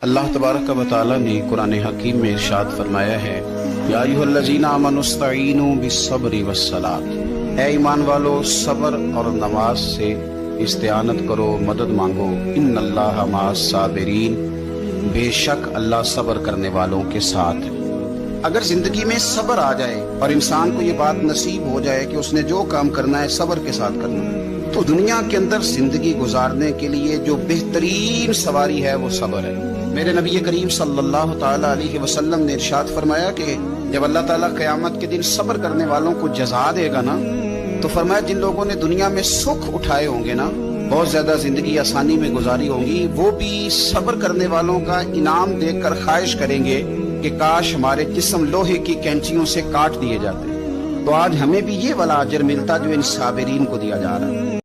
اللہ تبارک و تعالی نے قرآن حکیم میں ارشاد فرمایا ہے، یا ایھا آمنوا استعینوا بالصبر والصلاۃ، اے ایمان والو صبر اور نماز سے استعانت کرو، مدد مانگو، ان اللہ مع الصابرین، بے شک اللہ صبر کرنے والوں کے ساتھ ہے۔ اگر زندگی میں صبر آ جائے اور انسان کو یہ بات نصیب ہو جائے کہ اس نے جو کام کرنا ہے صبر کے ساتھ کرنا ہے، تو دنیا کے اندر زندگی گزارنے کے لیے جو بہترین سواری ہے وہ صبر ہے۔ میرے نبی کریم صلی اللہ تعالی علیہ وسلم نے ارشاد فرمایا کہ جب اللہ تعالیٰ قیامت کے دن صبر کرنے والوں کو جزا دے گا نا، تو فرمایا جن لوگوں نے دنیا میں سکھ اٹھائے ہوں گے نا، بہت زیادہ زندگی آسانی میں گزاری ہوگی، وہ بھی صبر کرنے والوں کا انعام دیکھ کر خواہش کریں گے کہ کاش ہمارے جسم لوہے کی کینچیوں سے کاٹ دیے جاتے۔ تو آج ہمیں بھی یہ والا اجر ملتا جو ان صابرین کو دیا جا رہا ہے۔